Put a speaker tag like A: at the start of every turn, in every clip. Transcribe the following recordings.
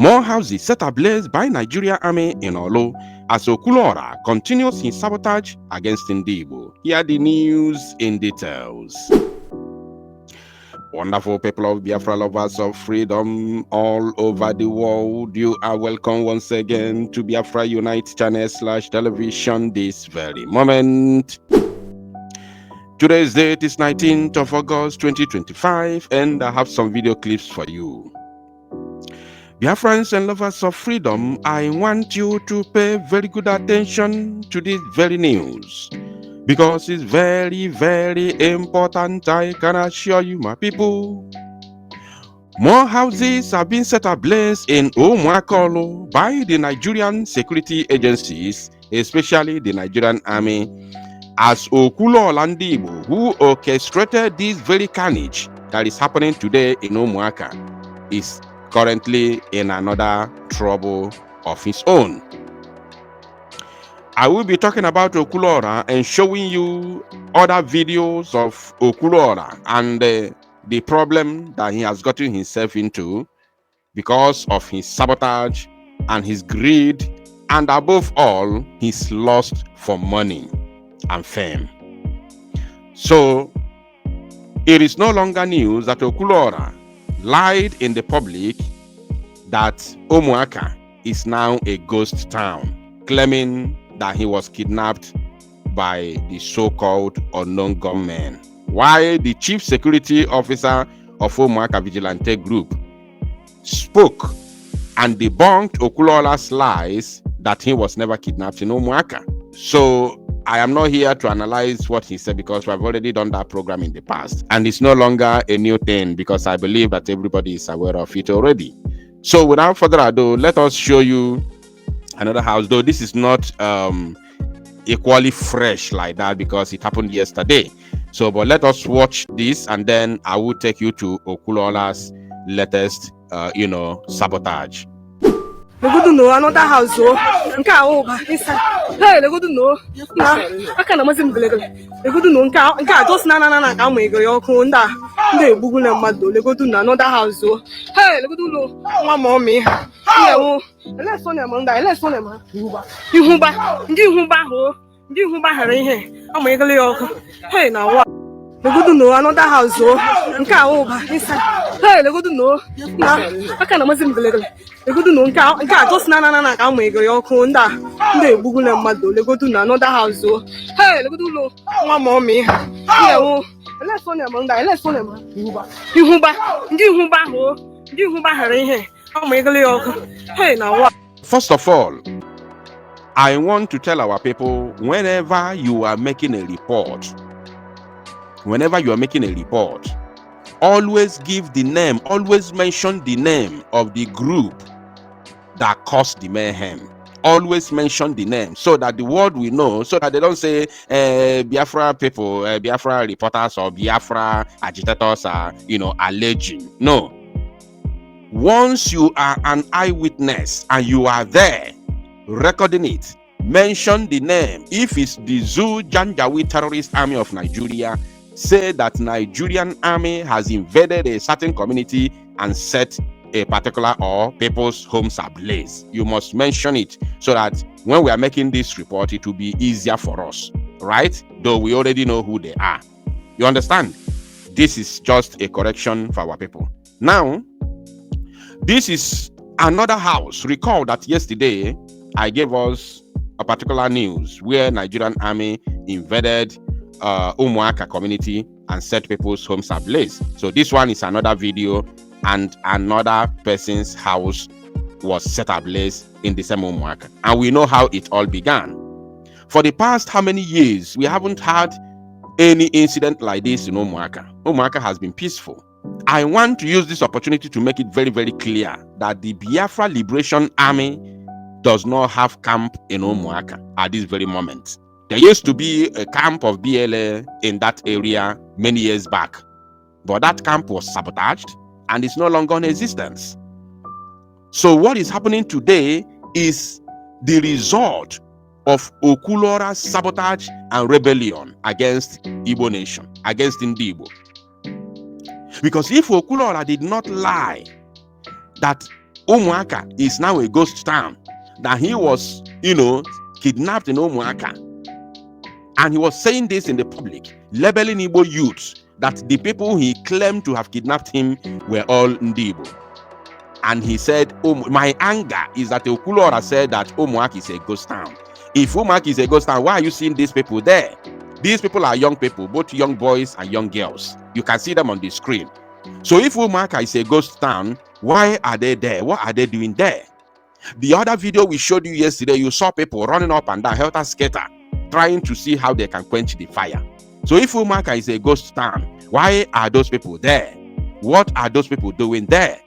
A: More houses set ablaze by Nigerian army in Orlu as Okulora continues his sabotage against Ndigbo. Here are the news in details. Wonderful people of Biafra, lovers of freedom all over the world, you are welcome once again to Biafra Unite channel /television this very moment. Today's date is 19th of August 2025, and I have some video clips for you. Biafrans and lovers of freedom, I want you to pay very good attention to this very news, because it's very, very important, I can assure you, my people. More houses have been set ablaze in Umaka by the Nigerian security agencies, especially the Nigerian army, as Okulora and Ndigbo, who orchestrated this very carnage that is happening today in Umaka, is currently in another trouble of his own. I will be talking about Okulora and showing you other videos of Okulora and the problem that he has gotten himself into because of his sabotage and his greed, and above all, his lust for money and fame. So, it is no longer news that Okulora lied in the public that Umaka is now a ghost town, claiming that he was kidnapped by the so-called unknown gunmen, while the chief security officer of Umaka Vigilante Group spoke and debunked Okulora's lies that he was never kidnapped in Umaka. So I am not here to analyze what he said, because we have already done that program in the past, and it's no longer a new thing, because I believe that everybody is aware of it already. So without further ado, let us show you another house, though this is not equally fresh like that because it happened yesterday. So, but let us watch this, and then I will take you to Okulora's latest sabotage.
B: Another house, hey, I can't imagine just another house. Hey, one more me. Let's on them, let's on them. Hey, now what? Another house, hey, I can't imagine just another house. Hey, one more me. Let's on them, let's on them. Hey, now what?
A: First of all, I want to tell our people, whenever you are making a report, always give the name, always mention the name of the group that caused the mayhem. Always mention the name so that the world will know, so that they don't say Biafra people, Biafra reporters or Biafra agitators are, alleging. No. Once you are an eyewitness and you are there recording it, mention the name. If it's the Zo0 terrorist army of Nigeria, say that Nigerian army has invaded a certain community and set a particular or people's homes ablaze. You must mention it so that when we are making this report, it will be easier for us, right? Though we already know who they are. You understand? This is just a correction for our people. Now, this is another house. Recall that yesterday I gave us a particular news where Nigerian army invaded Umaka community and set people's homes ablaze. So this one is another video, and another person's house was set ablaze in the same Umaka. And we know how it all began. For the past how many years, we haven't had any incident like this in Umaka. Umaka has been peaceful. I want to use this opportunity to make it very, very clear that the Biafra Liberation Army does not have camp in Umaka at this very moment. There used to be a camp of BLA in that area many years back, but that camp was sabotaged and is no longer in existence. So what is happening today is the result of Okulora's sabotage and rebellion against Igbo nation, against Ndigbo. Because if Okulora did not lie that Umaka is now a ghost town. That he was, kidnapped in Umaka. And he was saying this in the public, labeling Igbo youths that the people he claimed to have kidnapped him were all Ndigbo. And he said, my anger is that Okulora said that Umaka is a ghost town. If Umaka is a ghost town, why are you seeing these people there? These people are young people, both young boys and young girls. You can see them on the screen. So if Umaka is a ghost town, why are they there? What are they doing there? The other video we showed you yesterday, you saw people running up and down, helter-skelter, trying to see how they can quench the fire. So if Umaka is a ghost town, why are those people there? What are those people doing there?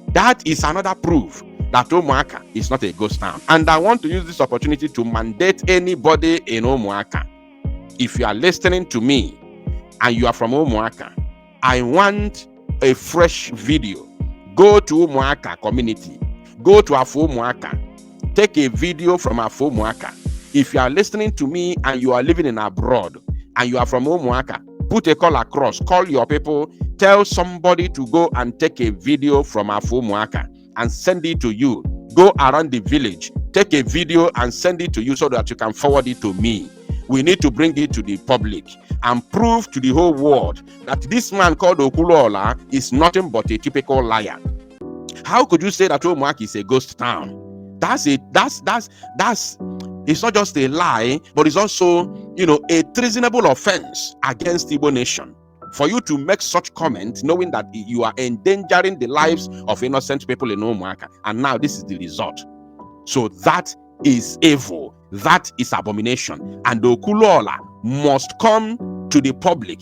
A: That is another proof that Umaka is not a ghost town. And I want to use this opportunity to mandate anybody in Umaka. If you are listening to me and you are from Umaka, I want a fresh video. Go to Umaka community. Go to Afo Umaka. Take a video from Afo Umaka. If you are listening to me and you are living in abroad and you are from Umaka, put a call across. Call your people. Tell somebody to go and take a video from Afo Umaka and send it to you. Go around the village. Take a video and send it to you so that you can forward it to me. We need to bring it to the public and prove to the whole world that this man called Okulora is nothing but a typical liar. How could you say that Umaka is a ghost town? That's it's not just a lie, but it's also, a treasonable offense against Igbo nation. For you to make such comment, knowing that you are endangering the lives of innocent people in Umaka, and now this is the result. So that is evil. That is abomination. And the Okulora must come to the public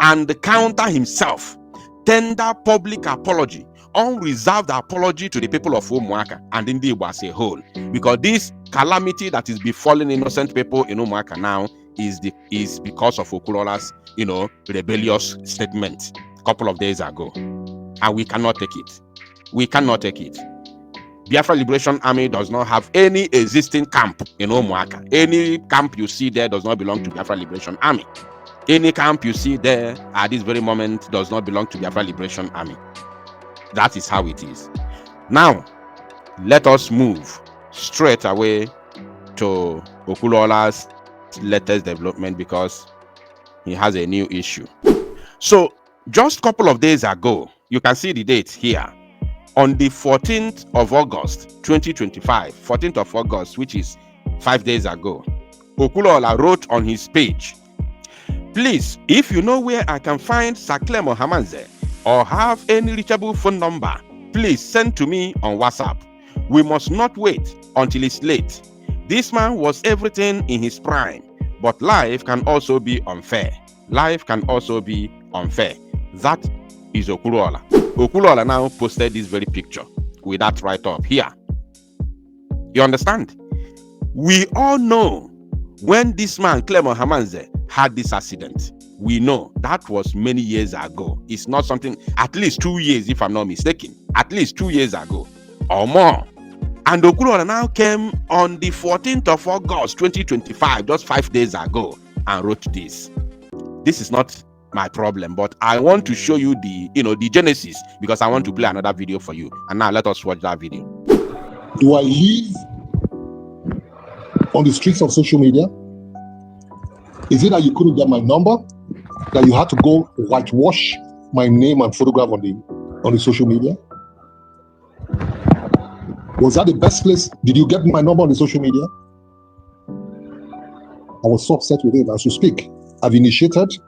A: and counter himself, tender public apology, unreserved apology to the people of Umaka and Ndigbo as a whole. Because this calamity that is befalling innocent people in Umaka now is because of Okulora's, rebellious statement a couple of days ago. And we cannot take it. We cannot take it. Biafra Liberation Army does not have any existing camp in Umaka. Any camp you see there does not belong to Biafra Liberation Army. Any camp you see there at this very moment does not belong to Biafra Liberation Army. That is how it is. Now, let us move straight away to Okulora's latest development because he has a new issue. So, just a couple of days ago, you can see the date here. On the 14th of August, 2025, 14th of August, which is 5 days ago, Okulora wrote on his page, "Please, if you know where I can find Saklemo Hamanze or have any reachable phone number, please send to me on WhatsApp. We must not wait until it's late. This man was everything in his prime, but life can also be unfair. Life can also be unfair." That is Okulora. Okulora now posted this very picture with that write-up here. You understand? We all know when this man, Clement Hamanze, had this accident. We know that was many years ago. It's not something, at least 2 years, if I'm not mistaken. At least 2 years ago or more. And Okulora now came on the 14th of August, 2025, just 5 days ago, and wrote this. This is not my problem, but I want to show you the genesis because I want to play another video for you. And now let us watch that video.
C: Do I live on the streets of social media? Is it that you couldn't get my number, that you had to go whitewash my name and photograph on the social media? Was that the best place? Did you get my number on the social media? I was so upset with it. As you speak, I've initiated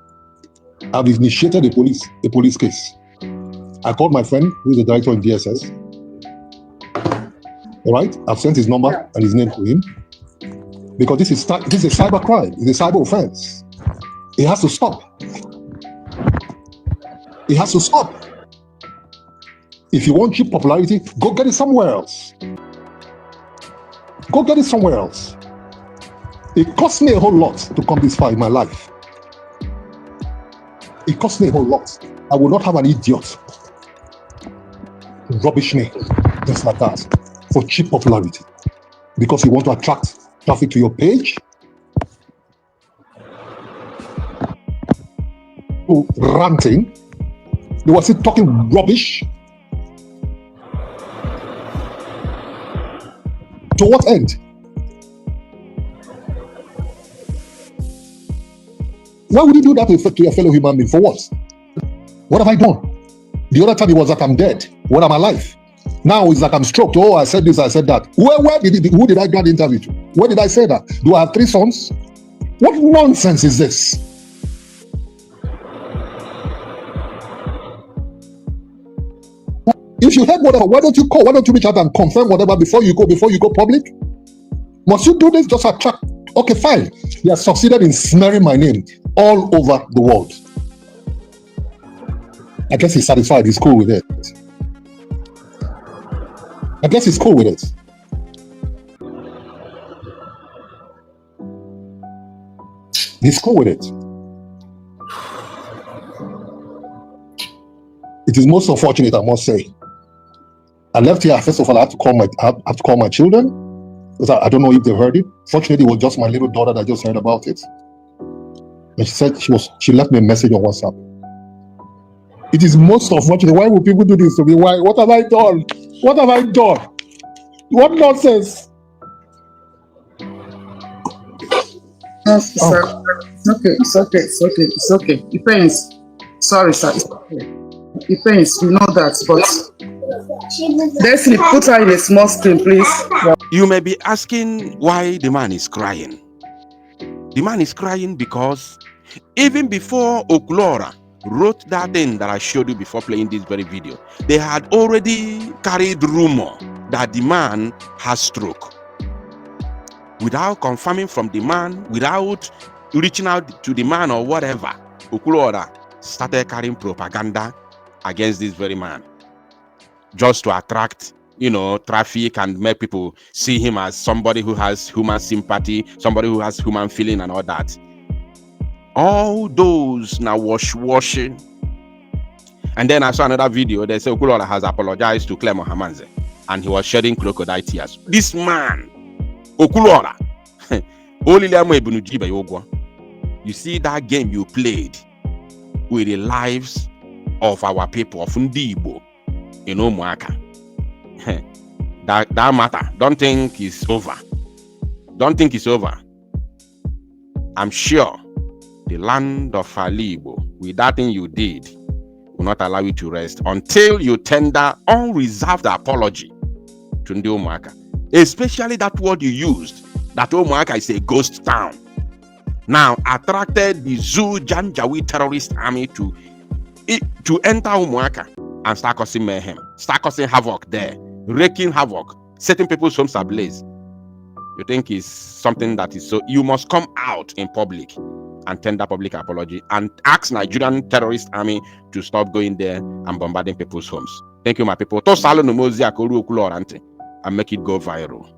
C: a police case. I called my friend who is the director in DSS. All right, I've sent his number and his name to him because this is a cyber crime. It's a cyber offense. It has to stop. It has to stop. If you want cheap popularity, go get it somewhere else. Go get it somewhere else. It cost me a whole lot to come this far in my life. It cost me a whole lot. I will not have an idiot rubbish me just like that for cheap popularity because you want to attract traffic to your page. Ranting. You were still talking rubbish. To what end? Why would you do that to your fellow human being? For what? What have I done? The other time it was that I'm dead when I'm alive. Now it's like I'm stroked. Oh, I said this, I said that. Who did I grant the interview to? Where did I say that? Do I have 3 sons? What nonsense is this? If you heard whatever, why don't you call? Why don't you reach out and confirm whatever before you go public? Must you do this just attract? Okay, fine. He has succeeded in smearing my name all over the world. I guess he's satisfied. He's cool with it. I guess he's cool with it. He's cool with it. It is most unfortunate, I must say. I left here. First of all, I have to call my children because I don't know if they heard it. Fortunately, it was just my little daughter that just heard about it, and she said she left me a message on WhatsApp. It is most unfortunate. Why would people do this to me? Why? What have I done? What have I done? What nonsense?
D: Sir. It's okay. It depends. Sorry, sir. It's okay. It depends. We know that, but Destiny, put her in a small screen, please.
A: You may be asking why the man is crying. The man is crying because even before Okulora wrote that thing that I showed you before playing this very video, they had already carried rumor that the man has stroke. Without confirming from the man, without reaching out to the man or whatever, Okulora started carrying propaganda against this very man, just to attract, traffic and make people see him as somebody who has human sympathy, somebody who has human feeling and all that. All those now washing. And then I saw another video. They say Okulora has apologized to Clem Hamanze and he was shedding crocodile tears. This man, Okulora, you see that game you played with the lives of our people of Ndigbo in Umaka. that matter. Don't think it's over. Don't think it's over. I'm sure the land of Igbo, with that thing you did, will not allow you to rest until you tender unreserved apology to the Umaka. Especially that word you used, that Umaka is a ghost town. Now attracted the Zo0 terrorist army to enter Umaka and start causing mayhem, start causing havoc there, wreaking havoc, setting people's homes ablaze. You think it's something that is so? You must come out in public and tender public apology and ask Nigerian terrorist army to stop going there and bombarding people's homes. Thank you, my people. To salo no mozi akolu Okulora and make it go viral.